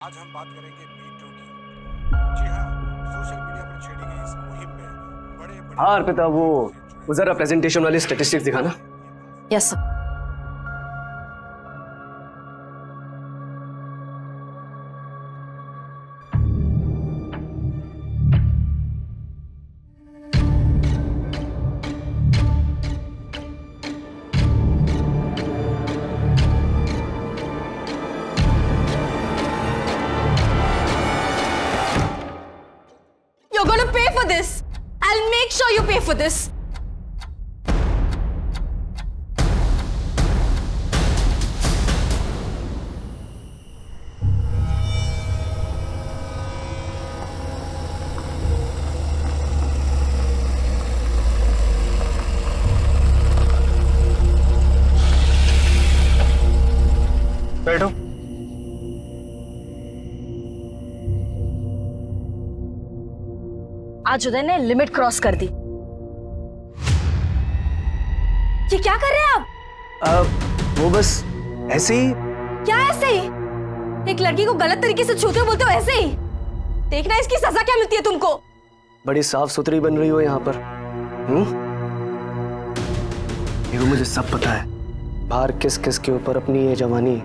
आज हम बात करेंगे मीटू की। जी हाँ, सोशल मीडिया पर छेड़ी गई इस मुहिम में बड़े बड़े हाँ अर्पिता, वो जरा प्रेजेंटेशन वाली स्टेटिस्टिक्स दिखाना। Yes sir. You're gonna pay for this. I'll make sure you pay for this. बैठो। आज उदय ने लिमिट क्रॉस कर दी। ये क्या कर रहे हैं आप? वो बस ऐसे ही। क्या ऐसे ही? एक लड़की को गलत तरीके से छूते हो बोलते हो ऐसे ही? देखना इसकी सजा क्या मिलती है तुमको। बड़ी साफ सुथरी बन रही हो यहाँ पर। देखो, मुझे सब पता है बाहर किस किस के ऊपर अपनी ये जवानी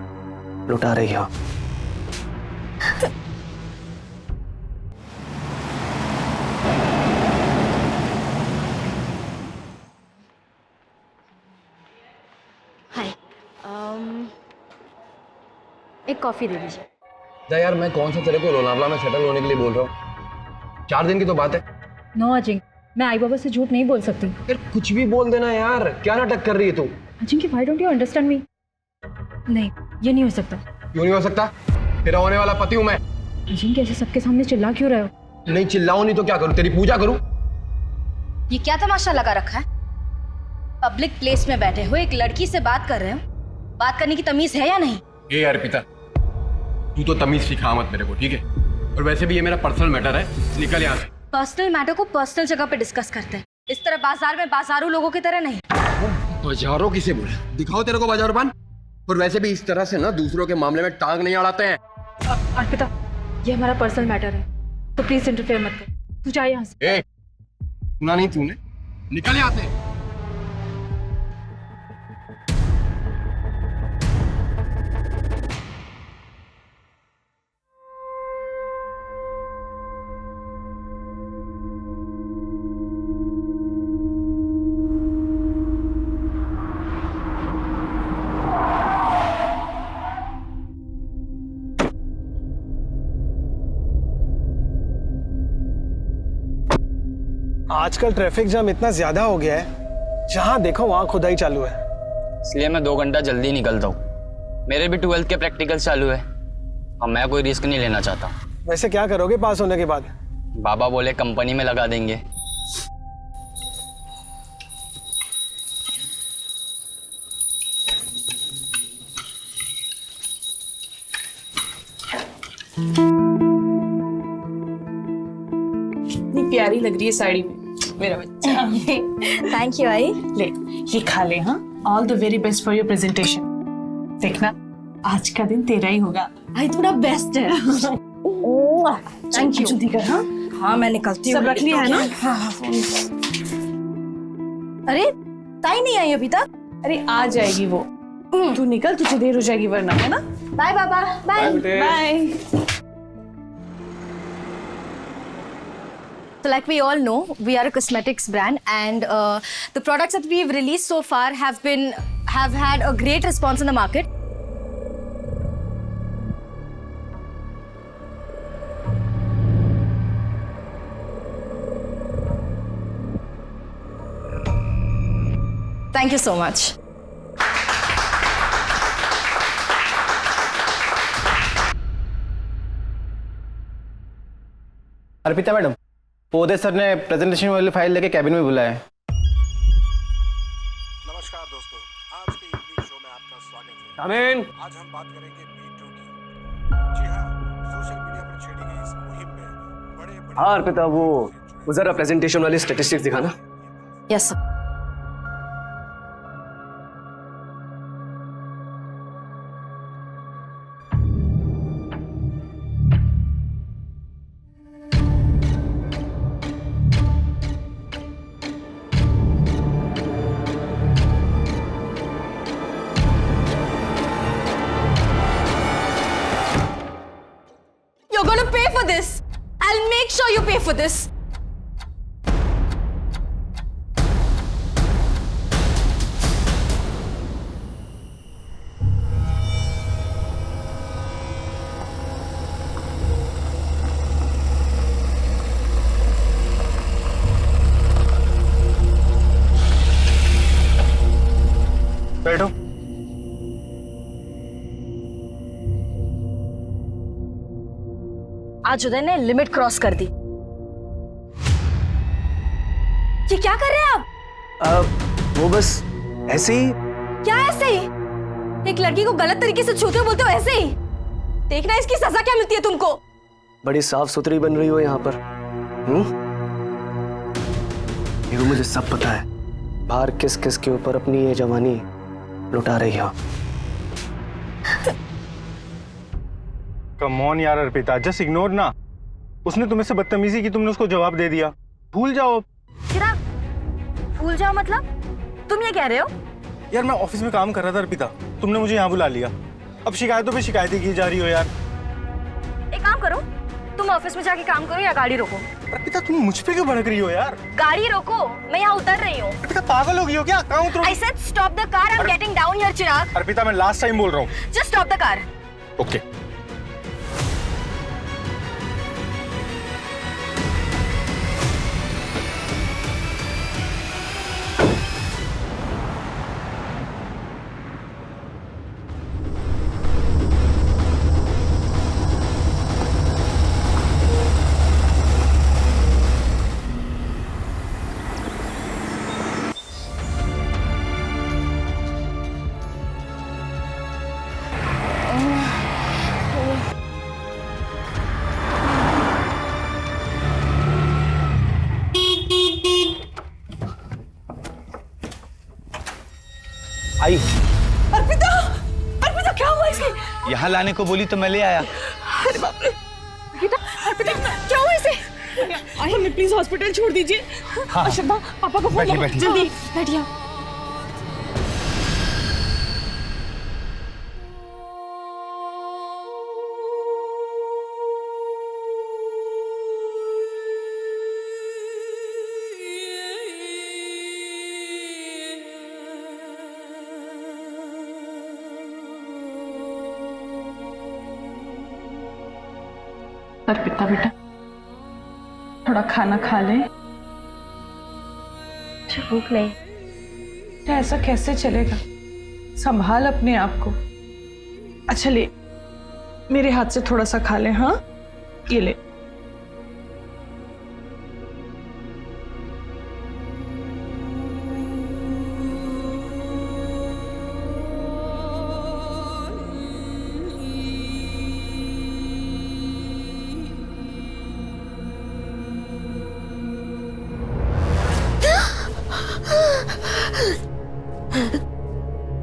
लुटा रही हो। हाय, एक कॉफी दे दीजिए। जा यार, मैं कौन सा तेरे को लोनावला में सेटल होने के लिए बोल रहा हूँ। 4 दिन की तो बात है। नो अजिंक, मैं आई बाबा से झूठ नहीं बोल सकती। यार कुछ भी बोल देना यार, क्या नाटक कर रही है तू? Ajinkya, why don't you understand me? नहीं, ये नहीं हो सकता। क्यों नहीं हो सकता? तेरा होने वाला पति हूँ मैं। अजिंक्य, ऐसे सबके सामने चिल्ला क्यों रहे हो? नहीं चिल्लाऊं नहीं तो क्या करूँ? तेरी पूजा करूँ? ये क्या तमाशा लगा रखा है? पब्लिक प्लेस में बैठे हो, एक लड़की से बात कर रहे हो। बात करने की तमीज है या नहीं? ए अर्पिता, तू तो तमीज सिखा मत मेरे को, ठीक है? और वैसे भी ये मेरा पर्सनल मैटर है, निकल यहाँ से। पर्सनल मैटर को पर्सनल जगह पे डिस्कस करते हैं, इस तरह बाजार में बाजारू लोगों की तरह नहीं। बाजारों किसे बोला? दिखाओ तेरे को बाजारपान। और वैसे भी इस तरह से ना दूसरों के मामले में टांग नहीं अड़ाते हैं। अर्पिता, ये हमारा पर्सनल मैटर है, तो प्लीज इंटरफेयर मत कर। तू जा यहाँ से। ए, सुना नहीं तूने? निकल यहाँ से। आजकल ट्रैफिक जाम इतना ज्यादा हो गया है, जहां देखो वहां खुदाई चालू है। इसलिए मैं 2 घंटा जल्दी निकलता हूँ। मेरे भी 12th के प्रैक्टिकल चालू है और मैं कोई रिस्क नहीं लेना चाहता। वैसे क्या करोगे पास होने के बाद? बाबा बोले कंपनी में लगा देंगे। इतनी प्यारी लग रही है साड़ी में मेरा बच्चा। थैंक यू आई। ले, ये खा ले। हाँ, all the very best for your presentation. देखना, आज का दिन तेरा ही होगा। आई थोड़ा बेस्ट है। Thank you. जल्दी कर। हाँ हाँ, मैं निकलती हूँ। सब रख लिया है ना? अरे ताई नहीं आई अभी तक? अरे आ जाएगी वो। तू निकल, तुझे देर हो जाएगी वरना, है ना? बाय बाबा। Bye bye. So like we all know, we are a cosmetics brand, and the products that we've released so far have had a great response in the market. Thank you so much. Arpita madam, Pode sir ने presentation वाली file लेके cabin में बुलाया है। नमस्कार दोस्तों, आज के इवनिंग शो में आपका स्वागत है। आमीन। आज हम बात करेंगे मीटू की। जी हाँ, सोशल मीडिया पर छेड़ी गई इस मुहिम में बड़े बड़े। हाँ अर्पिता, वो जरा प्रेजेंटेशन वाली स्टेटिस्टिक्स दिखाना। Yes sir. You're gonna pay for this. I'll make sure you pay for this. बैठो। आज उदय ने लिमिट क्रॉस कर दी। ये क्या कर रहे हैं आप? वो बस ऐसे ही। क्या ऐसे ही? एक लड़की को गलत तरीके से छूते हो बोलते हो ऐसे ही? देखना इसकी सजा क्या मिलती है तुमको। बड़ी साफ सुथरी बन रही हो यहाँ पर। हीरो, मुझे सब पता है बाहर किस किस के ऊपर अपनी ये जवानी लुटा रही हो। कम ऑन यार अर्पिता, जस्ट इग्नोर ना। उसने तुम्हें से बदतमीजी की, तुमने उसको जवाब दे दिया। भूल जाओ। चिराग, भूल जाओ मतलब? तुम ये कह रहे हो? यार मैं ऑफिस में काम कर रहा था अर्पिता, तुमने मुझे यहाँ बुला लिया। अब शिकायतों पे शिकायतें की जा रही हो यार। एक काम करो, तुम ऑफिस में जाके काम करो या गाड़ी रोको। अर्पिता तुम मुझ पे क्यों भड़क रही हो यार? गाड़ी रोको, मैं यहाँ उतर रही हूँ। अर्पिता पागल हो गई हो क्या? कहाँ उतरूं? I said stop the car. I'm getting down here, चिराग। अर्पिता मैं लास्ट टाइम बोल रहा हूँ। Just stop the car. Okay. आई। अर्पिता, अर्पिता क्या हुआ इसके? यहाँ लाने को बोली तो मैं ले आया। अरे बाप रे। अर्पिता, अर्पिता क्या हुआ इसे? हमें प्लीज हॉस्पिटल छोड़ दीजिए। हाँ। अशोका, पापा को फोन लगाओ जल्दी। बैठिए। अर्पिता बेटा, थोड़ा खाना खा ले। भूख नहीं। ऐसा कैसे चलेगा? संभाल अपने आप को। अच्छा ले, मेरे हाथ से थोड़ा सा खा ले। हाँ, ये ले।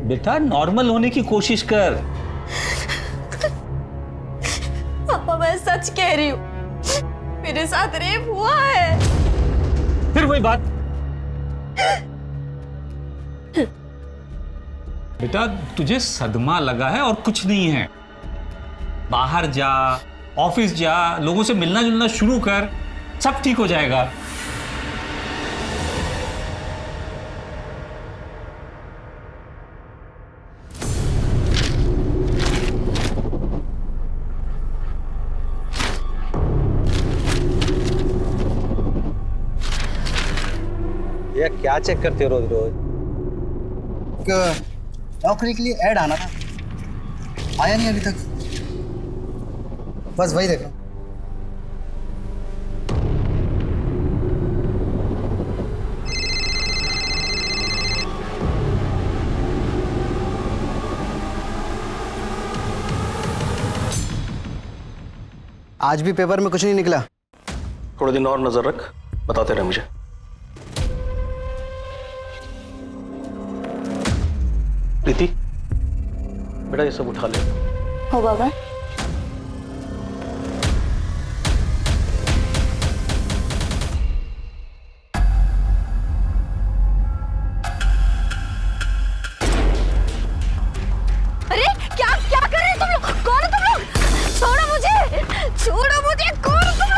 बेटा नॉर्मल होने की कोशिश कर। पापा मैं सच कह रही हूँ, मेरे साथ रेप हुआ है। फिर वही बात। बेटा तुझे सदमा लगा है और कुछ नहीं है। बाहर जा, ऑफिस जा, लोगों से मिलना जुलना शुरू कर, सब ठीक हो जाएगा। ये क्या चेक करते हो रोज रोज? नौकरी के लिए ऐड आना था, आया नहीं अभी तक, बस वही देखो। आज भी पेपर में कुछ नहीं निकला। थोड़े दिन और नजर रख, बताते रहे मुझे। प्रीति, बेटा ये सब उठा ले। हो बाबा। अरे क्या क्या कर रहे हैं तुम लोग? कौन हो तुम लोग? छोड़ो मुझे, छोड़ो मुझे, कौन तुम?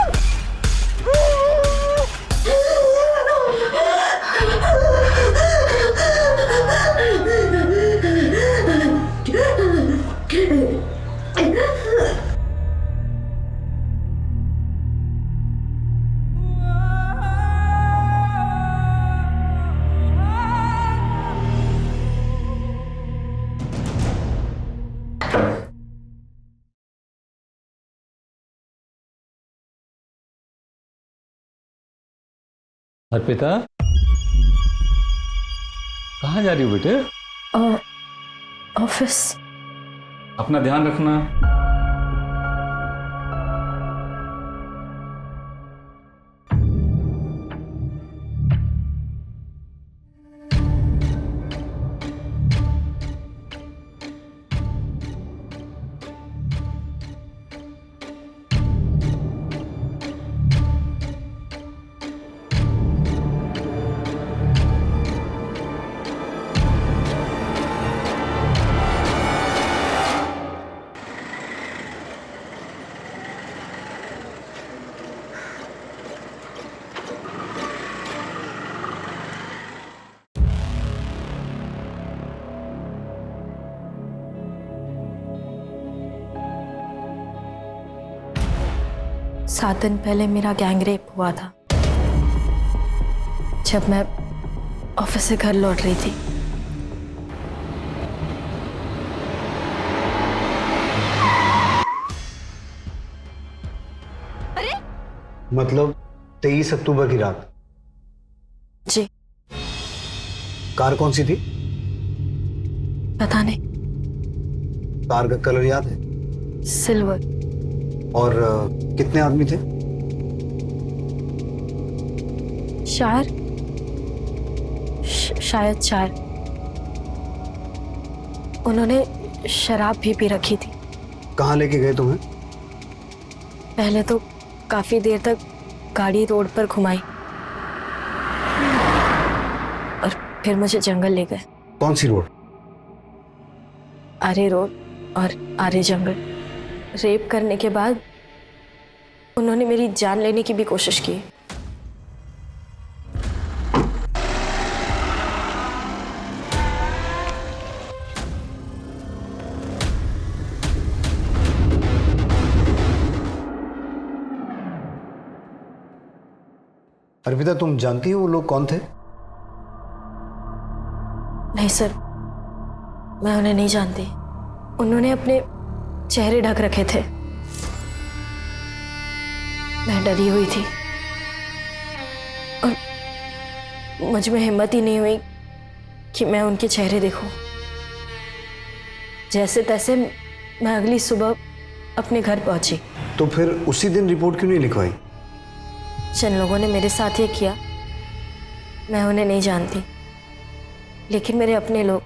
अर्पिता, कहाँ जा रही हो बेटे? ऑफिस। अपना ध्यान रखना। सात दिन पहले मेरा गैंग रेप हुआ था, जब मैं ऑफिस से घर लौट रही थी। मतलब 23 अक्टूबर की रात? जी। कार कौन सी थी? पता नहीं। कार का कलर याद है? सिल्वर। और कितने आदमी थे? शायद 4। उन्होंने शराब भी पी रखी थी। कहाँ लेके गए तुम्हें? पहले तो काफी देर तक गाड़ी रोड पर घुमाई और फिर मुझे जंगल ले गए। कौन सी रोड? आरे रोड और आरे जंगल। रेप करने के बाद उन्होंने मेरी जान लेने की भी कोशिश की। अर्पिता, तुम जानती हो वो लोग कौन थे? नहीं सर, मैं उन्हें नहीं जानती। उन्होंने अपने चेहरे ढक रखे थे। मैं डरी हुई थी और मुझ में हिम्मत ही नहीं हुई कि मैं उनके चेहरे देखूं। जैसे तैसे मैं अगली सुबह अपने घर पहुंची। तो फिर उसी दिन रिपोर्ट क्यों नहीं लिखवाई? जिन लोगों ने मेरे साथ ये किया, मैं उन्हें नहीं जानती, लेकिन मेरे अपने लोग,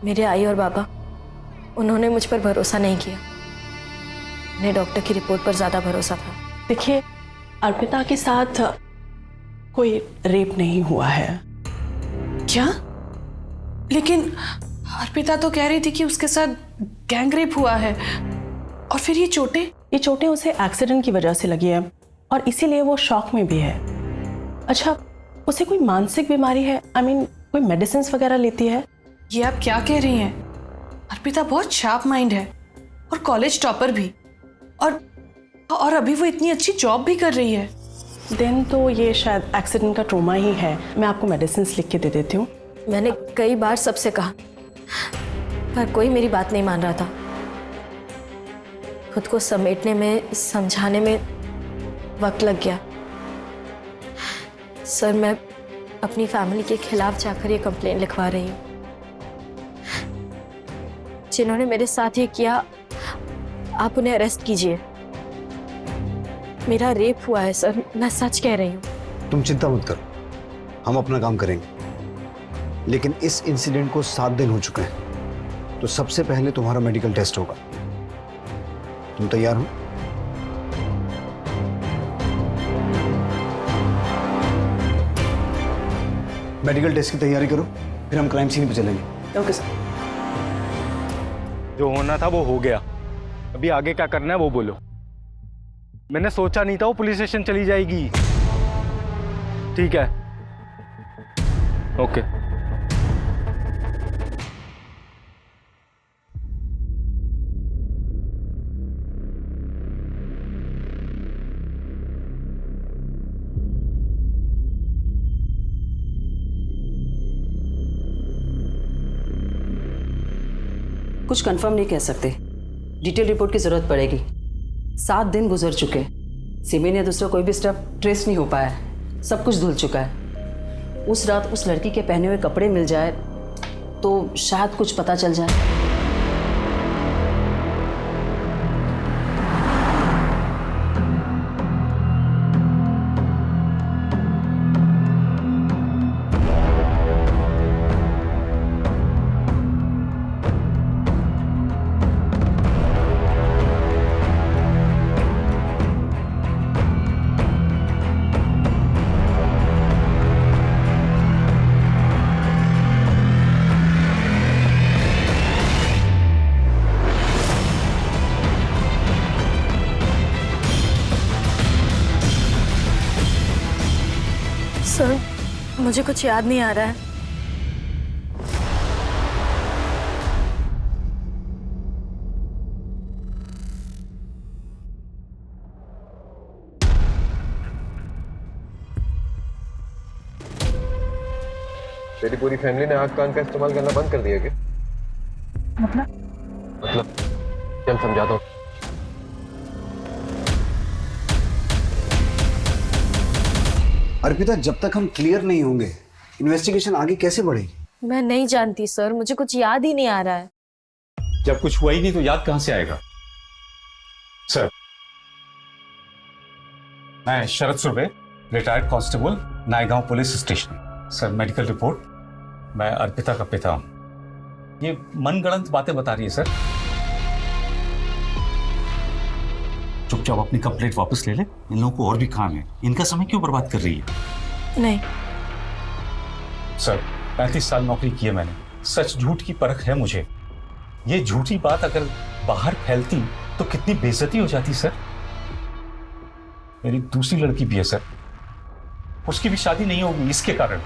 मेरे आई और बाबा, उन्होंने मुझ पर भरोसा नहीं किया। उन्हें डॉक्टर की रिपोर्ट पर ज़्यादा भरोसा था। देखिए, अर्पिता के साथ कोई रेप नहीं हुआ है। क्या? लेकिन अर्पिता तो कह रही थी कि उसके साथ गैंग रेप हुआ है। और फिर ये चोटें उसे एक्सीडेंट की वजह से लगी है और इसीलिए वो शॉक में भी है। अच्छा, उसे कोई मानसिक बीमारी है? कोई मेडिसिन वगैरह लेती है? ये आप क्या कह रही हैं? अर्पिता बहुत शार्प माइंड है और कॉलेज टॉपर भी, और अभी वो इतनी अच्छी जॉब भी कर रही है। देन तो ये शायद एक्सीडेंट का ट्रॉमा ही है। मैं आपको मेडिसिन लिख के दे देती हूँ। मैंने कई बार सबसे कहा, पर कोई मेरी बात नहीं मान रहा था। खुद को समेटने में, समझाने में वक्त लग गया। सर, मैं अपनी फैमिली के खिलाफ जाकर ये कंप्लेंट लिखवा रही हूँ। जिन्होंने मेरे साथ ये किया, आप उन्हें अरेस्ट कीजिए। मेरा रेप हुआ है सर, मैं सच कह रही हूँ। तुम चिंता मत करो, हम अपना काम करेंगे। लेकिन इस इंसिडेंट को 7 दिन हो चुके हैं, तो सबसे पहले तुम्हारा मेडिकल टेस्ट होगा। तुम तैयार हो? मेडिकल टेस्ट की तैयारी करो, फिर हम क्राइम सीन पे चलेंगे। Okay sir. जो होना था वो हो गया, अभी आगे क्या करना है वो बोलो। मैंने सोचा नहीं था वो पुलिस स्टेशन चली जाएगी। ठीक है, ओके। कुछ कंफर्म नहीं कह सकते, डिटेल रिपोर्ट की जरूरत पड़ेगी। 7 दिन गुजर चुके, सिमी ने दूसरा कोई भी स्टेप ट्रेस नहीं हो पाया है, सब कुछ धुल चुका है। उस रात उस लड़की के पहने हुए कपड़े मिल जाए तो शायद कुछ पता चल जाए। सर, मुझे कुछ याद नहीं आ रहा है। तेरी पूरी फैमिली ने आग कान का इस्तेमाल करना बंद कर दिया क्या? मतलब चल समझाता हूँ। अर्पिता, जब तक हम क्लियर नहीं होंगे इन्वेस्टिगेशन आगे कैसे बढ़ेगी? मैं नहीं जानती सर, मुझे कुछ याद ही नहीं आ रहा है। जब कुछ हुआ ही नहीं तो याद कहां से आएगा? सर, मैं Sharad Surve, retired constable, Naigaon police station. Sir, medical report, मैं अर्पिता का पिता हूं। ये मनगढ़ंत बातें बता रही है सर। चुपचाप अपनी कंप्लेंट वापस ले ले, इन लोगों को और भी काम है, इनका समय क्यों बर्बाद कर रही है? नहीं सर, 35 साल नौकरी की है मैंने, सच झूठ की परख है मुझे। ये झूठी बात अगर बाहर फैलती तो कितनी बेइज्जती हो जाती सर। मेरी दूसरी लड़की भी है सर, उसकी भी शादी नहीं होगी इसके कारण।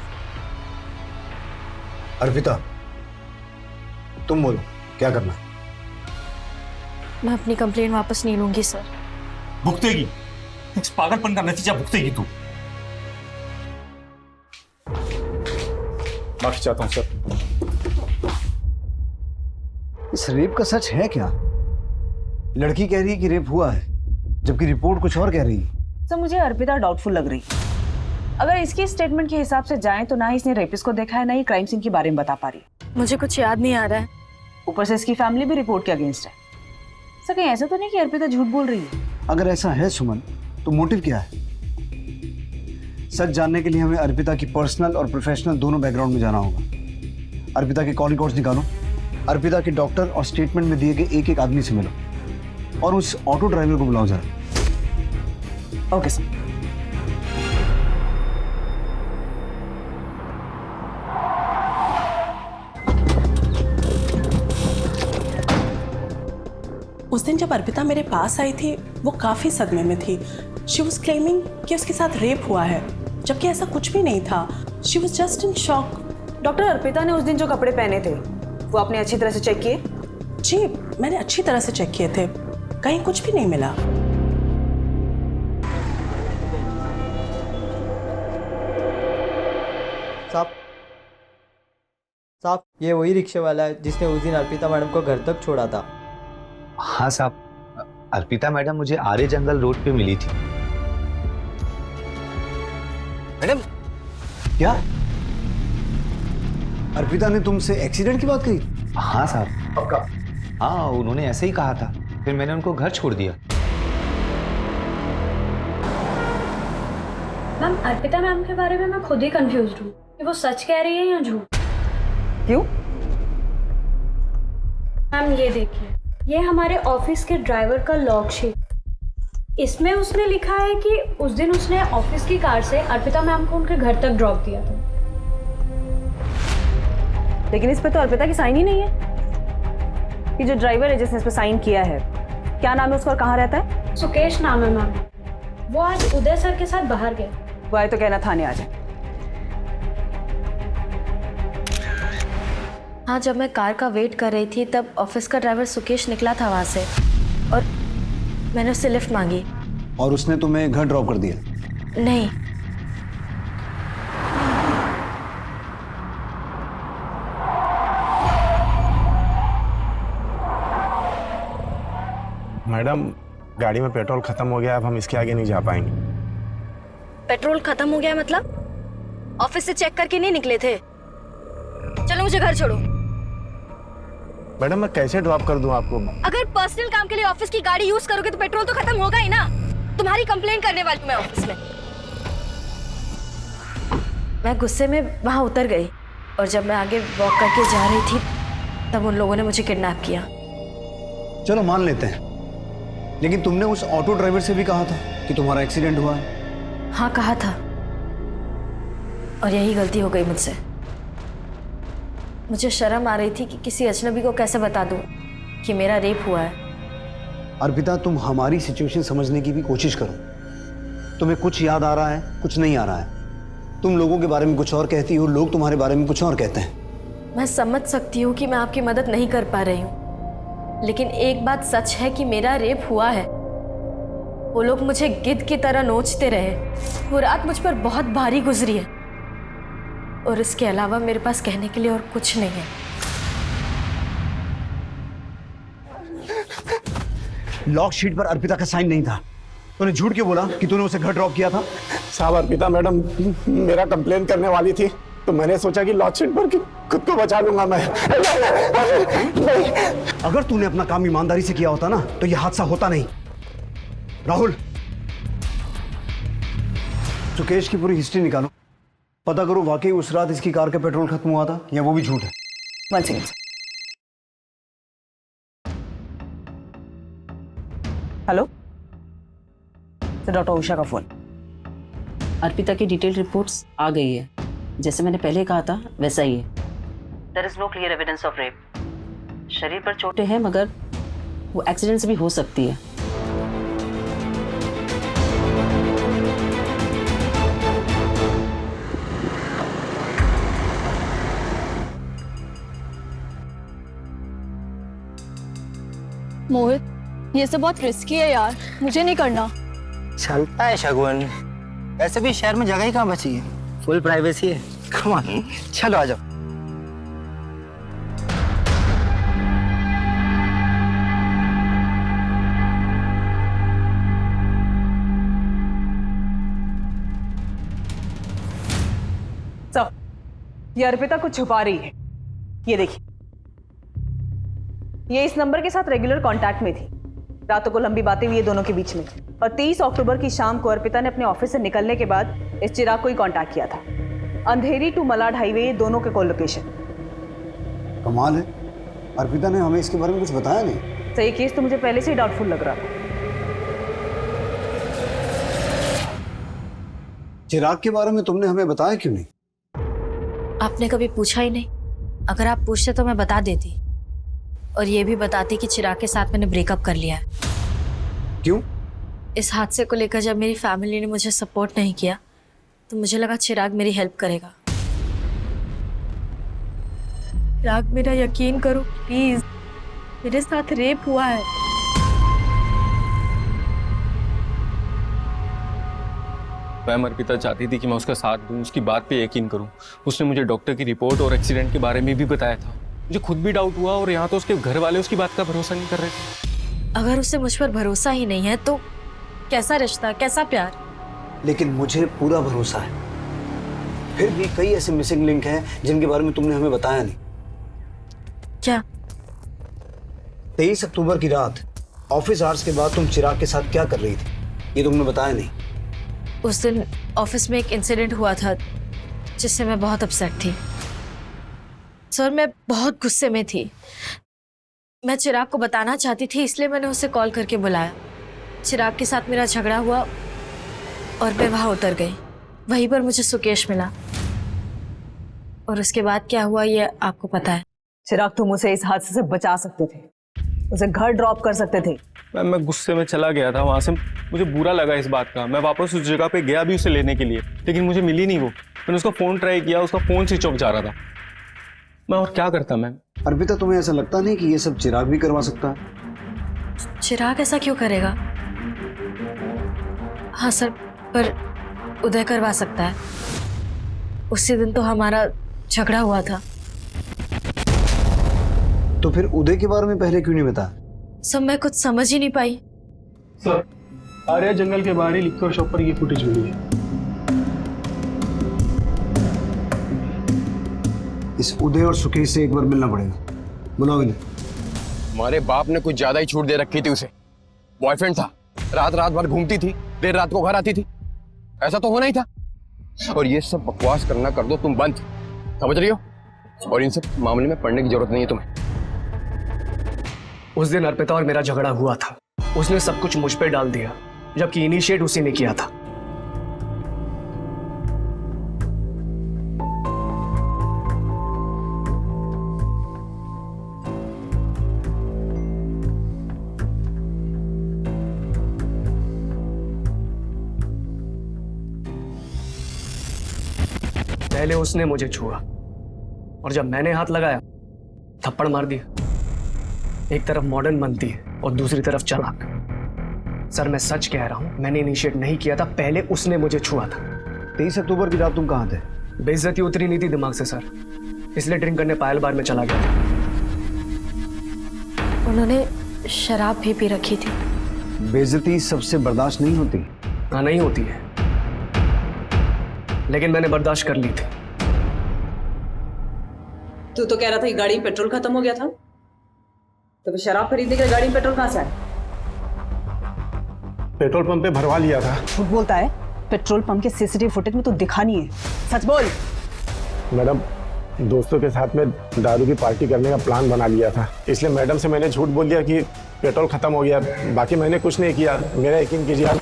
अर्पिता, तुम बोलो क्या करना है? मैं अपनी कंप्लेंट वापस नहीं लूंगी सर। भुगतेगी, इस पागलपन का नतीजा भुगतेगी तू। माफी चाहता हूं सर। इस रेप का सच है क्या? लड़की कह रही है कि रेप हुआ है, जबकि रिपोर्ट कुछ और कह रही है। सर, मुझे अर्पिता डाउटफुल लग रही। अगर इसकी स्टेटमेंट के हिसाब से जाएं तो ना ही इसने रेपिस्ट को देखा है, ना ही क्राइम सीन के बारे में बता पा रही। मुझे कुछ याद नहीं आ रहा है। ऊपर से इसकी फैमिली भी रिपोर्ट के अगेंस्ट है। सर, कहीं ऐसा तो नहीं कि अर्पिता झूठ बोल रही है? अगर ऐसा है सुमन, तो मोटिव क्या है? सच जानने के लिए हमें अर्पिता की पर्सनल और प्रोफेशनल दोनों बैकग्राउंड में जाना होगा। अर्पिता के कॉल रिकॉर्ड्स निकालो, अर्पिता के डॉक्टर और स्टेटमेंट में दिए गए एक एक आदमी से मिलो, और उस ऑटो ड्राइवर को बुलाओ जरा। Okay sir. उस दिन जब अर्पिता मेरे पास आई थी वो काफ़ी सदमे में थी। शी वॉज क्लेमिंग कि उसके साथ रेप हुआ है, जबकि ऐसा कुछ भी नहीं था। She was just in shock. Doctor, Arpita ने उस दिन जो कपड़े पहने थे वो आपने अच्छी तरह से चेक किए? जी, मैंने अच्छी तरह से चेक किए थे, कहीं कुछ भी नहीं मिला। साहब, ये वही रिक्शे वाला है जिसने उस दिन अर्पिता मैडम को घर तक छोड़ा था। हाँ साहब, अर्पिता मैडम मुझे आर्य जंगल रोड पे मिली थी। मैडम, क्या अर्पिता ने तुमसे एक्सीडेंट की बात कही? हाँ साहब, पक्का। हाँ, उन्होंने ऐसे ही कहा था, फिर मैंने उनको घर छोड़ दिया। मैम, अर्पिता मैम के बारे में मैं खुद ही कंफ्यूज हूँ कि वो सच कह रही है या झूठ। क्यों? मैम, ये देखिए, ये हमारे ऑफिस के ड्राइवर का लॉग शीट। इसमें उसने लिखा है कि उस दिन उसने ऑफिस की कार से अर्पिता मैम को उनके घर तक ड्रॉप दिया था। लेकिन इस पे तो अर्पिता की साइन ही नहीं है। कि जो ड्राइवर है जिसने इस पे साइन किया है, क्या नाम है उसका और कहाँ रहता है? सुकेश नाम है मैम। वो आज उदय सर के साथ बाहर गए। वो आए तो कहना थाने आ जाए। हाँ, जब मैं कार का वेट कर रही थी तब ऑफिस का ड्राइवर सुकेश निकला था वहाँ से और मैंने उससे लिफ्ट मांगी। और उसने तुम्हें घर ड्रॉप कर दिया? नहीं। मैडम, गाड़ी में पेट्रोल खत्म हो गया, अब हम इसके आगे नहीं जा पाएंगे। पेट्रोल खत्म हो गया मतलब? ऑफिस से चेक करके नहीं निकले थे? चलो मुझे घर छोड़ो। मैडम, मैं कैसे ड्रॉप कर दूं आपको? अगर पर्सनल काम के लिए ऑफिस की गाड़ी यूज करोगे तो पेट्रोल तो खत्म होगा ही ना। तुम्हारी कंप्लेंट करने वाली हूं मैं ऑफिस में। मैं गुस्से में वहां उतर गई और जब मैं आगे वॉक करके जा रही थी तब उन लोगों ने मुझे किडनैप किया। चलो मान लेते हैं, लेकिन तुमने उस ऑटो ड्राइवर से भी कहा था कि तुम्हारा एक्सीडेंट हुआ है। हाँ, कहा था और यही गलती हो गई मुझसे। मुझे शर्म आ रही थी कि किसी अजनबी को कैसे बता दूं कि मेरा रेप हुआ है। अर्पिता, तुम हमारी सिचुएशन समझने की भी कोशिश करो। तुम्हें कुछ याद आ रहा है, कुछ नहीं आ रहा है। तुम लोगों के बारे में कुछ और कहती हो, लोग तुम्हारे बारे में कुछ और कहते हैं। मैं समझ सकती हूँ कि मैं आपकी मदद नहीं कर पा रही हूँ, लेकिन एक बात सच है कि मेरा रेप हुआ है। वो लोग मुझे गिद्ध की तरह नोचते रहे। वो रात मुझ पर बहुत भारी गुजरी है और इसके अलावा मेरे पास कहने के लिए और कुछ नहीं है। लॉक शीट पर अर्पिता का साइन नहीं था। तूने झूठ क्यों बोला कि तूने उसे घर ड्रॉप किया था? साहब, अर्पिता मैडम मेरा कंप्लेन करने वाली थी तो मैंने सोचा कि लॉक शीट पर खुद को बचा लूंगा मैं। नहीं। अगर तूने अपना काम ईमानदारी से किया होता ना तो यह हादसा होता नहीं। राहुल, सुकेश की पूरी हिस्ट्री निकालो, पता करो वाकई उस रात इसकी कार का पेट्रोल खत्म हुआ था या वो भी झूठ है। One second. Hello, doctor Usha का फोन। अर्पिता की डिटेल रिपोर्ट्स आ गई है। जैसे मैंने पहले कहा था वैसा ही है। There is no clear evidence of rape. शरीर पर चोटें हैं मगर वो एक्सीडेंट से भी हो सकती है। मोहित, ये सब बहुत रिस्की है यार, मुझे नहीं करना। चलता है शगुन, वैसे भी शहर में जगह ही कहाँ बची है, फुल प्राइवेसी है। कम ऑन, चलो आ जाओ। ये अर्पिता कुछ छुपा रही है। ये देखिए, ये इस नंबर के साथ रेगुलर कांटेक्ट में थी। रातों को लंबी बातें हुई है दोनों के बीच में और 30 अक्टूबर की शाम को अर्पिता ने अपने ऑफिस से निकलने के बाद इस चिराग को ही कांटेक्ट किया था। अंधेरी टू मलाड हाईवे दोनों के कोलोकेशन। कमाल है, अर्पिता ने हमें इसके बारे में कुछ बताया नहीं। सही केस तो मुझे पहले से ही डाउटफुल लग रहा था। चिराग के बारे में तुमने हमें बताया क्यों नहीं? आपने कभी पूछा ही नहीं। अगर आप पूछते तो मैं बता देती और ये भी बताती कि चिराग के साथ मैंने ब्रेकअप कर लिया है। क्यों? इस हादसे को लेकर जब मेरी फैमिली ने मुझे सपोर्ट नहीं किया तो मुझे लगा चिराग मेरी हेल्प करेगा। चिराग, मेरा यकीन करो प्लीज, मेरे साथ रेप हुआ है। मैम, अर्पिता चाहती थी कि मैं उसका साथ दूं, उसकी बात पे यकीन करूं। उसने मुझे डॉक्टर की रिपोर्ट और एक्सीडेंट के बारे में भी बताया था। मुझे खुद भी डाउट हुआ और यहाँ तो उसके घर वाले उसकी बात का भरोसा नहीं कर रहे थे। अगर उसे मुझ पर भरोसा ही नहीं है तो कैसा रिश्ता, कैसा प्यार? लेकिन मुझे पूरा भरोसा है। फिर भी कई ऐसे मिसिंग लिंक हैं जिनके बारे में तुमने हमें बताया नहीं। क्या? 23 अक्टूबर की रात ऑफिस आवर्स के बाद तुम चिराग के साथ क्या कर रही थी, ये तुमने बताया नहीं। उस दिन ऑफिस में एक इंसिडेंट हुआ था जिससे मैं बहुत अपसेट थी। सर, मैं बहुत गुस्से में थी। मैं चिराग को बताना चाहती थी, इसलिए मैंने उसे कॉल करके बुलाया। चिराग के साथ मेरा झगड़ा हुआ और मैं वहां उतर गई। वहीं पर मुझे सुकेश मिला और उसके बाद क्या हुआ ये आपको पता है। चिराग, तुम उसे इस हादसे से बचा सकते थे, उसे घर ड्रॉप कर सकते थे, मैम मैं गुस्से में चला गया था वहाँ से, मुझे बुरा लगा इस बात का। मैं वापस उस जगह पे गया भी उसे लेने के लिए, लेकिन मुझे मिली नहीं वो। मैंने उसका फ़ोन ट्राई किया, उसका फ़ोन स्विच ऑफ जा रहा था। मैं और क्या करता मैम? अर्पिता, तुम्हें ऐसा लगता नहीं कि ये सब चिराग भी करवा सकता है? चिराग ऐसा क्यों करेगा? हाँ सर, पर उदय करवा सकता है। उसी दिन तो हमारा झगड़ा हुआ था। तो फिर उदय के बारे में पहले क्यों नहीं बताया? सब मैं कुछ समझ ही नहीं पाई। सर, आर्या जंगल के बाहर ही लिखकर शॉप पर ये फुटेज मिली है। इस उदय और सुकेश से एक बार मिलना पड़ेगा। बुलाओ इन्हें। हमारे बाप ने कुछ ज्यादा ही छूट दे रखी थी उसे। बॉयफ्रेंड था, रात रात भर घूमती थी, देर रात को घर आती थी। ऐसा तो होना ही था। और ये सब बकवास करना कर दो तुम बंद, समझ रही हो? और इन सब मामले में पढ़ने की जरूरत नहीं है तुम्हें। उस दिन अर्पिता और मेरा झगड़ा हुआ था। उसने सब कुछ मुझ पे डाल दिया, जबकि इनिशिएट उसी ने किया था। पहले उसने मुझे छुआ और जब मैंने हाथ लगाया थप्पड़ मार दिया। एक तरफ मॉडर्न बनती है और दूसरी तरफ चालाक। सर मैं सच कह रहा हूं, मैंने इनिशिएट नहीं किया था, पहले उसने मुझे छुआ था। 23 अक्टूबर की रात तुम कहां थे? बेइज्जती उतरी नहीं थी दिमाग से सर, इसलिए ड्रिंक करने पायल बार में चला गया था। उन्होंने शराब भी पी रखी थी। बेइज्जती सबसे बर्दाश्त नहीं होती। हाँ नहीं होती है, लेकिन मैंने बर्दाश्त कर ली थी। तू तो कह रहा था कि गाड़ी में पेट्रोल खत्म हो गया था, तो फिर शराब खरीदने के लिए गाड़ी में पेट्रोल कहाँ से आया? पेट्रोल पंप पे भरवा लिया था। झूठ बोलता है। पेट्रोल पंप के सीसीटीवी फुटेज में तो दिखा नहीं है। सच बोल। मैडम, दोस्तों के साथ में दारू की पार्टी करने का प्लान बना लिया था, इसलिए मैडम से मैंने झूठ बोल दिया कि पेट्रोल खत्म हो गया। बाकी मैंने कुछ नहीं किया, मेरा यकीन कीजिए आप।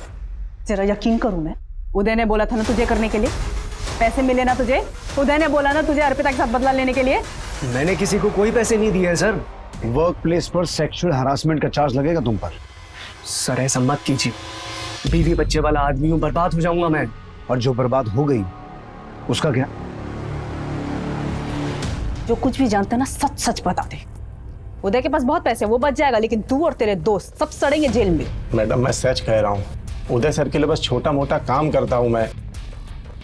तेरा यकीन करूं मैं? उदय ने बोला था ना तुझे करने के लिए, पैसे मिले ना तुझे। उदय ने बोला ना तुझे अर्पिता के साथ बदला लेने के लिए। मैंने किसी को कोई पैसे नहीं दिए सर। वर्क प्लेस पर सेक्सुअल हरासमेंट का चार्ज लगेगा तुम पर। सर ऐसा मत कीजिए, बीवी बच्चे वाला आदमी हूं, बर्बाद हो जाऊंगा मैं। और जो बर्बाद हो गई उसका क्या? जो कुछ भी जानते ना सच सच बता दे। उदय के पास बहुत पैसे, वो बच जाएगा, लेकिन तू और तेरे दोस्त सब सड़ेंगे जेल में। मैडम मैं सच कह रहा हूँ, उदय सर के लिए बस छोटा मोटा काम करता हूँ मैं।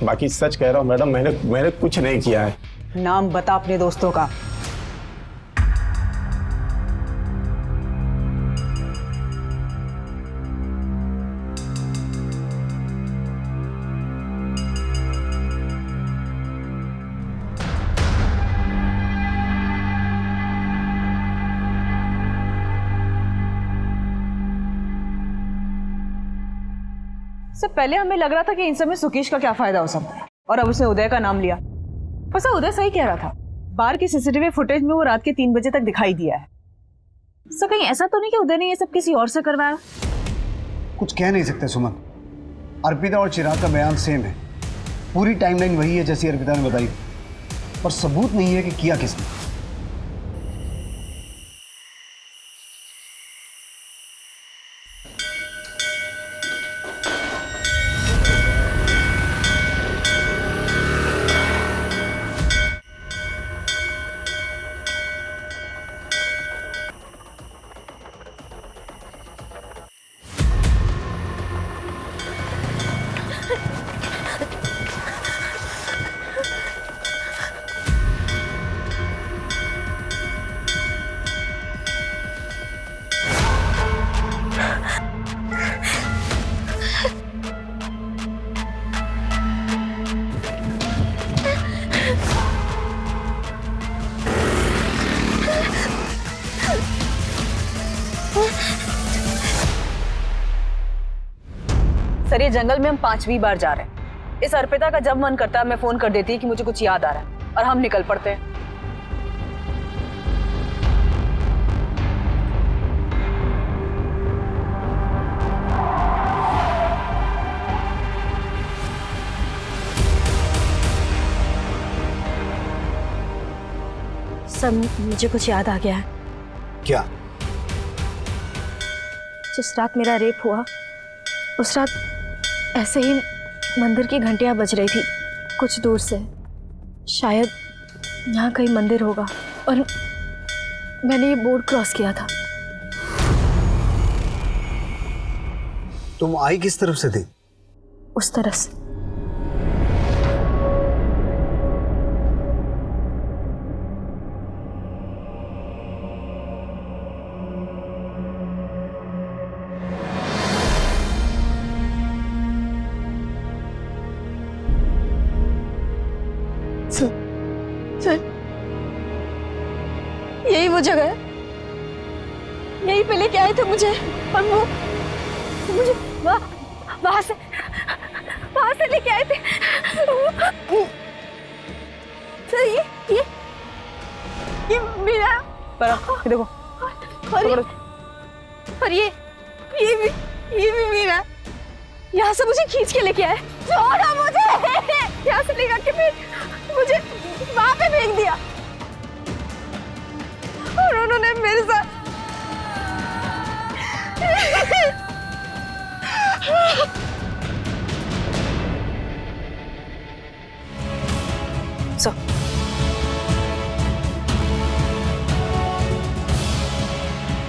बाकी सच कह रहा हूँ मैडम, मैंने कुछ नहीं किया है। नाम बता अपने दोस्तों का। इससे पहले हमें लग रहा था कि इन सब में सुकेश का क्या फायदा हो सकता है, और अब उसने उदय का नाम लिया। बस उदय सही कह रहा था, बार की सीसीटीवी फुटेज में वो रात के 3 बजे तक दिखाई दिया है। सो कहीं ऐसा तो नहीं कि उदय ने ये सब किसी और से करवाया? कुछ कह नहीं सकते सुमन। अर्पिता और चिराग का बयान सेम है, पूरी टाइमलाइन वही है जैसी अर्पिता ने बताई, पर सबूत नहीं है कि किया किसने। सर ये जंगल में हम 5वीं बार जा रहे हैं। इस अर्पिता का जब मन करता है मैं फोन कर देती है कि मुझे कुछ याद आ रहा है, और हम निकल पड़ते हैं। सर मुझे कुछ याद आ गया है। क्या? जिस रात मेरा रेप हुआ उस रात ऐसे ही मंदिर की घंटियां बज रही थी कुछ दूर से। शायद यहाँ कहीं मंदिर होगा और मैंने ये बोर्ड क्रॉस किया था। तुम आई किस तरफ से थी? उस तरह से। सर, यही वो जगह है, यही पे लेके आए थे मुझे और वो मुझे वहां से लेके आए थे। सर ये मेरा देखो और ये भी मेरा। यहाँ से मुझे खींच के लेके आए, छोड़ा मुझे, यहाँ से लेकर के मुझे वहां पे फेंक दिया और उन्होंने मेरे साथ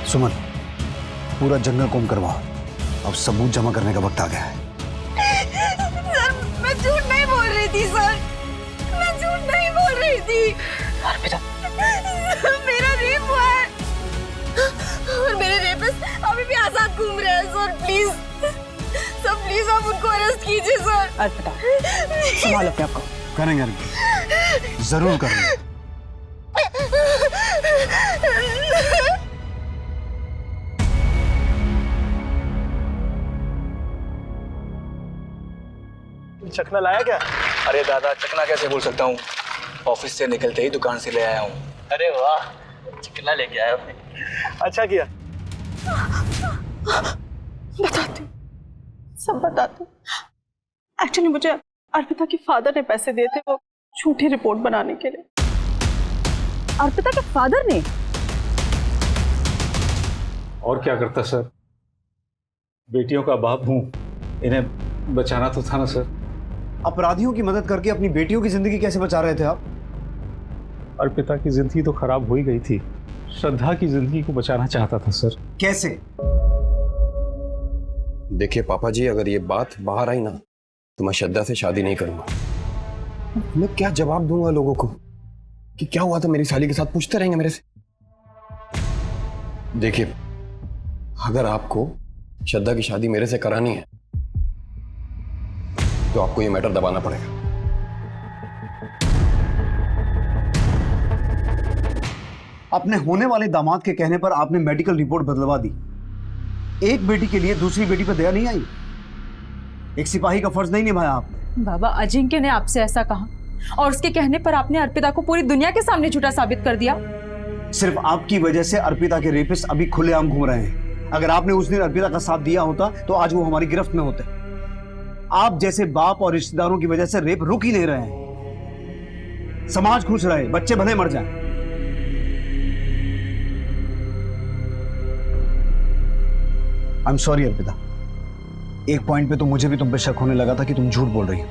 सुमन, पूरा जंगल कोम करवाओ, अब सबूत जमा करने का वक्त आ गया है। सर, मैं झूठ नहीं बोल रही थी सर, मैं झूठ नहीं बोल रही थी। बेटा, मेरा रेप हुआ है और मेरे रेपिस्ट अभी भी आजाद घूम रहे हैं सर। प्लीज सर, प्लीज आप उनको अरेस्ट कीजिए सर। अर्पिता, संभालो अपने आप को। करेंगे, जरूर करेंगे। चकना लाया क्या? अरे दादा, चकना कैसे बोल सकता हूँ, ऑफिस से निकलते ही दुकान से ले आया हूँ। अरे वाह, चकना लेके आया आपने, अच्छा किया। बताती हूँ, सब बताती हूँ। एक्चुअली मुझे अर्पिता के फादर ने पैसे दिए थे वो झूठी रिपोर्ट बनाने के लिए। अर्पिता के फादर ने? और क्या करता सर, बेटियों का बाप हूँ, इन्हें बचाना तो था ना सर। अपराधियों की मदद करके अपनी बेटियों की जिंदगी कैसे बचा रहे थे आप? अर्पिता की जिंदगी तो खराब हो ही गई थी, श्रद्धा की जिंदगी को बचाना चाहता था सर। कैसे? देखिए पापा जी, अगर ये बात बाहर आई ना तो मैं श्रद्धा से शादी नहीं करूंगा। मैं क्या जवाब दूंगा लोगों को कि क्या हुआ था मेरी साली के साथ? पूछते रहेंगे मेरे से। देखिए, अगर आपको श्रद्धा की शादी मेरे से करानी है तो आपको ये मैटर दबाना पड़ेगा। अपने होने वाले दामाद के कहने पर आपने मेडिकल रिपोर्ट बदलवा दी। एक बेटी के लिए दूसरी बेटी पर दया नहीं आई? एक सिपाही का फर्ज नहीं निभाया आपने? बाबा, अजिंक्य ने आपसे ऐसा कहा और उसके कहने पर आपने अर्पिता को पूरी दुनिया के सामने झूठा साबित कर दिया। सिर्फ आपकी वजह से अर्पिता के रेपिस्ट अभी खुलेआम घूम रहे हैं। अगर आपने उस दिन अर्पिता का साथ दिया होता तो आज वो हमारी गिरफ्त में होते। आप जैसे बाप और रिश्तेदारों की वजह से रेप रुक ही नहीं रहे हैं। समाज खुश रहे, बच्चे भले मर जाएं। आई एम सॉरी अर्पिता, एक पॉइंट पे तो मुझे भी तुम पे शक होने लगा था कि तुम झूठ बोल रही हो,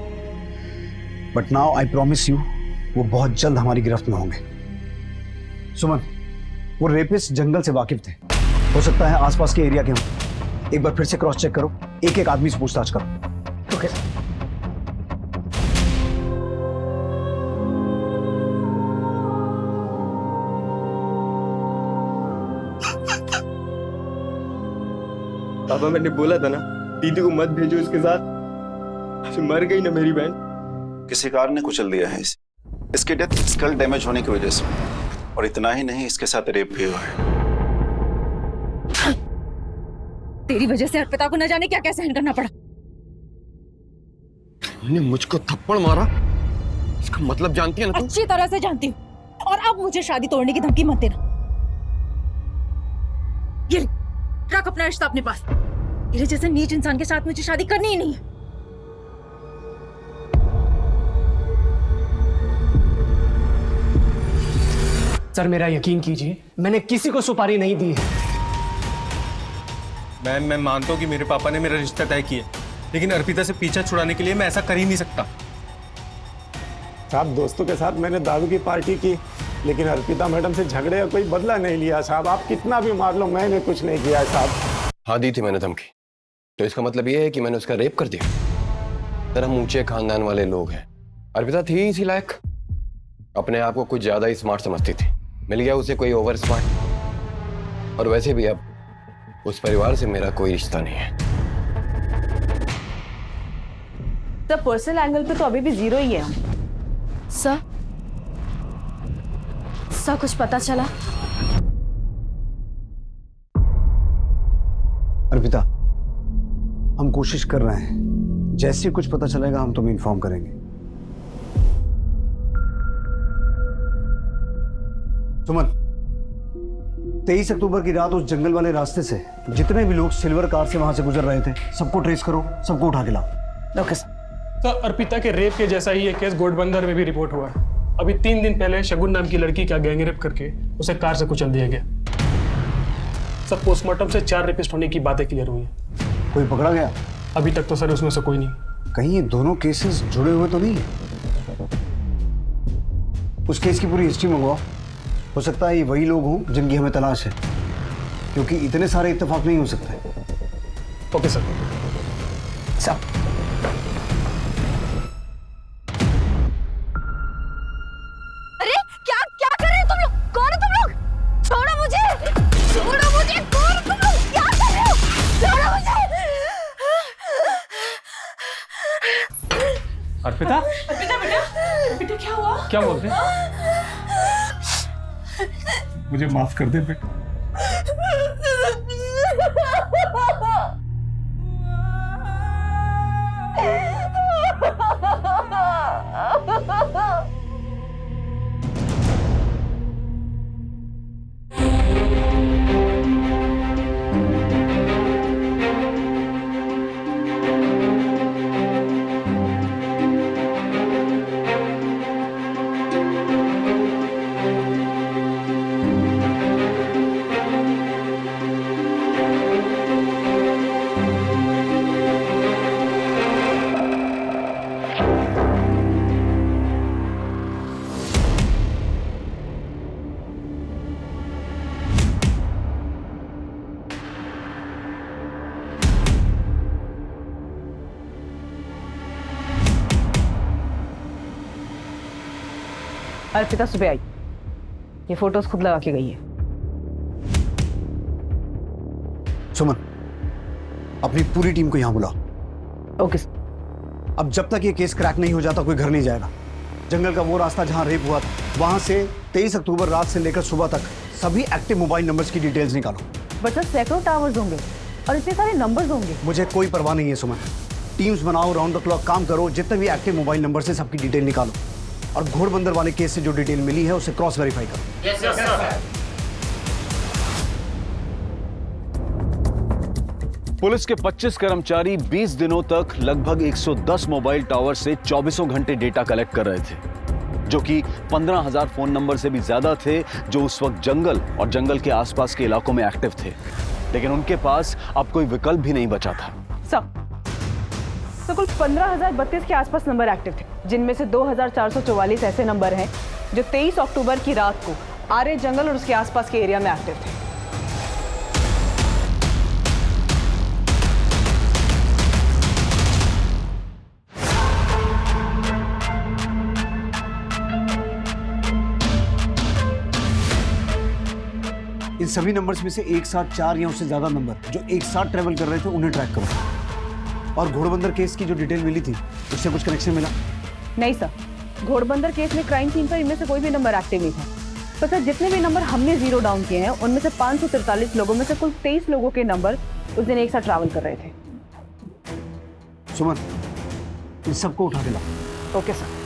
but now I promise you वो बहुत जल्द हमारी गिरफ्त में होंगे। सुमन, वो रेपिस्ट जंगल से वाकिफ थे, हो सकता है आसपास के एरिया के हों। एक बार फिर से क्रॉस चेक करो, एक एक आदमी से पूछताछ करो। Okay sir. पापा, मैंने बोला था ना दीदी को मत भेजो इसके साथ, मर गई ना मेरी बहन। किसी कार ने कुचल दिया है इसे। इसकी डेथ स्कल डैमेज होने की वजह से, और इतना ही नहीं, इसके साथ रेप भी हुआ है। तेरी वजह से अर्पिता को न जाने क्या क्या सहन करना पड़ा। तुमने मुझको थप्पड़ मारा, इसका मतलब जानती है ना तुम? अच्छी तरह से जानती हूँ, और अब मुझे शादी तोड़ने की धमकी मत देना। ये रख अपना रिश्ता अपने पास। तेरे जैसे नीच इंसान के साथ मुझे शादी करनी ही नहीं है। सर, मेरा यकीन कीजिए, मैंने किसी को सुपारी नहीं दी है। मैम, मैं मानता हूँ कि मेरे पापा ने मेरा रिश्ता तय किया, लेकिन अर्पिता से पीछा छुड़ाने के लिए मैं ऐसा कर ही नहीं सकता। साहब, दोस्तों के साथ मैंने दारू की पार्टी की, लेकिन अर्पिता मैडम से झगड़े का कोई बदला नहीं लिया साहब। आप कितना भी मार लो, मैंने कुछ नहीं किया साहब। हाँ, दी थी मैंने धमकी, तो इसका मतलब ये है कि मैंने उसका रेप कर दिया? सर, हम ऊंचे खानदान वाले लोग हैं। अर्पिता थी इसी लायक, अपने आप को कुछ ज्यादा ही स्मार्ट समझती थी। मिल गया उसे कोई ओवर स्मार्ट। और वैसे भी अब उस परिवार से मेरा कोई रिश्ता नहीं है। सर, पर्सनल एंगल पे तो अभी भी 0 ही है हम। सर कुछ पता चला? अर्पिता, हम कोशिश कर रहे हैं, जैसे कुछ पता चलेगा हम तुम्हें इन्फॉर्म करेंगे। सुमन, 23 अक्टूबर की रात उस जंगल वाले रास्ते से जितने भी लोग सिल्वर कार से वहां से गुजर रहे थे, सबको ट्रेस करो, सबको उठा के लाओ। ओके सर, अर्पिता के रेप के जैसा ही एक केस घोड़बंदर में भी रिपोर्ट हुआ है। अभी 3 दिन पहले शगुन नाम की लड़की का गैंगरेप करके उसे कार से कुचल दिया गया। सब पोस्टमार्टम से 4 रेपिस्ट होने की बातें क्लियर हुई हैं। कोई पकड़ा गया? अभी तक तो सर उसमें से कोई नहीं। कहीं ये दोनों केसेस जुड़े हुए तो नहीं है? उस केस की पूरी हिस्ट्री मंगवाओ। हो सकता है ये वही लोग हों जिनकी हमें तलाश है, क्योंकि इतने सारे इत्तेफाक नहीं हो सकते। Okay sir. अरे क्या क्या कर रहे हो तुम लोग? कौन हो तुम लोग? छोड़ो मुझे, छोड़ो मुझे, कौन हो तुम लोग? क्या कर रहे हो? छोड़ो मुझे। अर्पिता, अर्पिता बेटा, बेटा क्या हुआ? क्या बोल रहे? मुझे माफ कर दे बेटा। अर्पिता सुबह आई, ये फोटोज खुद लगा के गई है। सुमन, अपनी पूरी टीम को यहां बुलाओ। ओके। अब जब तक ये केस क्रैक नहीं हो जाता कोई घर नहीं जाएगा। जंगल का वो रास्ता जहां रेप हुआ था, वहां से 23 अक्टूबर रात से लेकर सुबह तक सभी एक्टिव मोबाइल नंबर्स की डिटेल्स निकालो। बट सर, सैकड़ों टावर्स होंगे और इतने सारे नंबर्स होंगे। मुझे कोई परवाह नहीं है सुमन। टीम्स बनाओ, राउंड द क्लॉक काम करो, जितने भी एक्टिव मोबाइल नंबर से सबकी डिटेल निकालो और घोड़बंदर वाले केस से जो डिटेल मिली है उसे क्रॉस वेरीफाई करो। Yes sir. पुलिस के 25 कर्मचारी 20 दिनों तक लगभग 110 मोबाइल टावर से 24 घंटे डेटा कलेक्ट कर रहे थे, जो कि 15,000 फोन नंबर से भी ज्यादा थे जो उस वक्त जंगल और जंगल के आसपास के इलाकों में एक्टिव थे। लेकिन उनके पास अब कोई विकल्प भी नहीं बचा था। तो कुल 15,032 के आसपास नंबर एक्टिव थे, जिनमें से 2,444 ऐसे नंबर हैं जो 23 अक्टूबर की रात को आर्य जंगल और उसके आसपास के एरिया में एक्टिव थे। इन सभी नंबर्स में से एक साथ 4 या उससे ज्यादा नंबर जो एक साथ ट्रेवल कर रहे थे उन्हें ट्रैक करो। और घोड़बंदर केस की जो डिटेल मिली थी उससे कुछ कनेक्शन मिला? नहीं सर, घोड़बंदर केस में क्राइम सीन पर इनमें से कोई भी नंबर एक्टिव नहीं था। तो सर, जितने भी नंबर हमने जीरो डाउन किए हैं उनमें से 543 लोगों में से कुल 23 लोगों के नंबर उस दिन एक साथ ट्रैवल कर रहे थे। सुमन, इन सबको उठा के लाओ। Okay sir.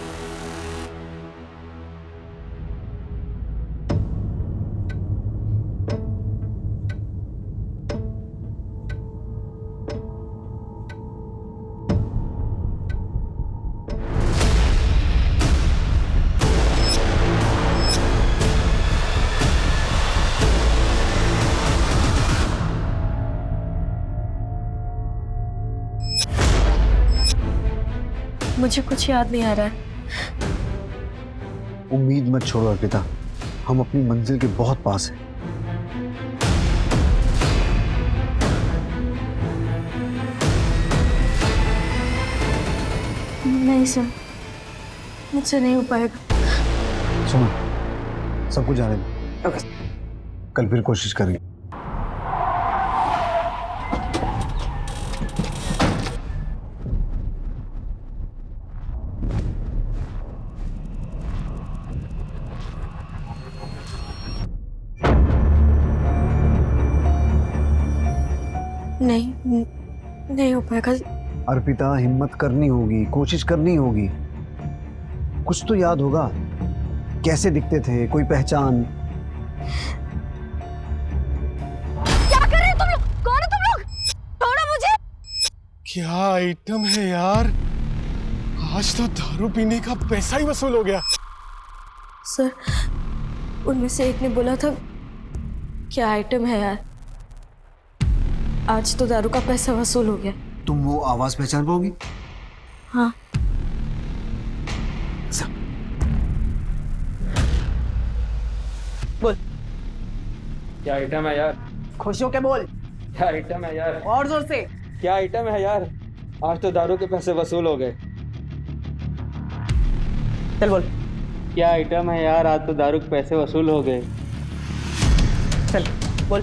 मुझे कुछ याद नहीं आ रहा है। उम्मीद मत छोड़ो अर्पिता, हम अपनी मंजिल के बहुत पास हैं। नहीं सर, मुझसे नहीं हो पाएगा। सुनो, सब कुछ जाने दो, कल फिर कोशिश करेंगे। नहीं हो पाएगा। अर्पिता, हिम्मत करनी होगी, कोशिश करनी होगी। कुछ तो याद होगा, कैसे दिखते थे, कोई पहचान। क्या कर रहे हो तुम लोग? कौन हो तुम लोग? छोड़ो मुझे। क्या आइटम है यार, आज तो दारू पीने का पैसा ही वसूल हो गया। सर, उनमें से एक ने बोला था क्या आइटम है यार, आज तो दारू का पैसा वसूल हो गया। तुम वो आवाज पहचान पाओगी? हाँ। बोल। क्या आइटम है यार? खुश हो के बोल। क्या आइटम है यार? और जोर से। क्या आइटम है यार? आज तो दारू के पैसे वसूल हो गए। चल बोल। क्या आइटम है यार? आज तो दारू के पैसे वसूल हो गए। चल बोल।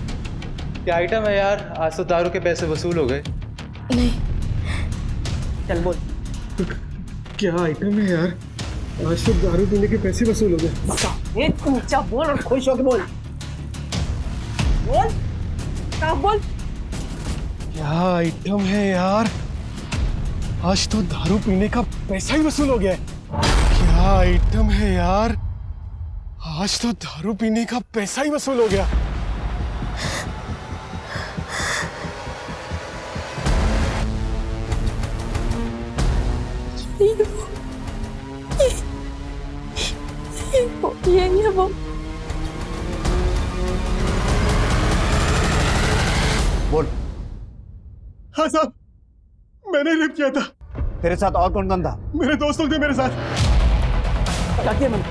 क्या आइटम है यार? आज तो दारू के पैसे वसूल हो गए। नहीं। चल बोल। क्या आइटम है यार, आज तो दारू पीने के पैसे वसूल हो गए। एक ऊंचा बोल और खुश होके बोल। बोल, साफ बोल। क्या आइटम है यार, आज तो दारू पीने का पैसा ही वसूल हो गया है। क्या आइटम है यार, आज तो दारू पीने का पैसा ही वसूल हो गया। ये वो बोल। हाँ साहब, मैंने रेप किया था। तेरे साथ और कौन कौन था? मेरे दोस्त लोग थे मेरे साथ। क्या किया मैंने?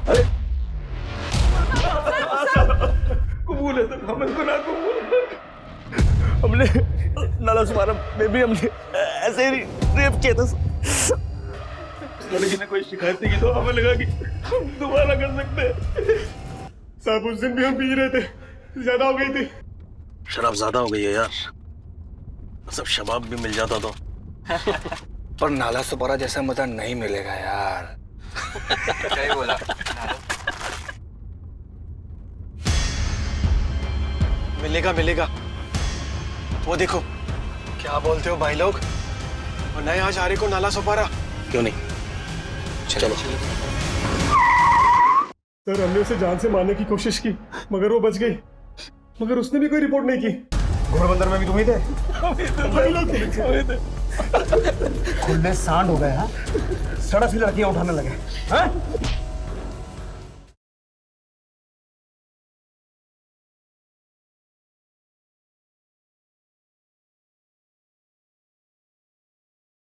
अरे कबूल है सर, हमें गुनाह कबूल। हमने नाला सुमारा में भी हमने ऐसे ही रेप किया था। लड़की ने कोई शिकायत नहीं की तो हमें लगा कि हम दोबारा कर सकते हैं। साहब, उस दिन भी हम पी रहे थे, ज्यादा हो गई थी। शराब ज्यादा हो गई है यार, सब शबाब भी मिल जाता तो। पर नाला सुपारा जैसा मजा नहीं मिलेगा यार। क्या बोला? मिलेगा मिलेगा, वो देखो। क्या बोलते हो भाई लोग, और नए आज आ रहे को नाला सुपारा क्यों नहीं? चलो सर, हमने उसे जान से मारने की कोशिश की मगर वो बच गई, मगर उसने भी कोई रिपोर्ट नहीं की। घोड़बंदर में भी तुम ही थे? भाई लोग थे। खुले सांड हो गए। हाँ, सड़क से लड़कियां उठाने लगे। हाँ?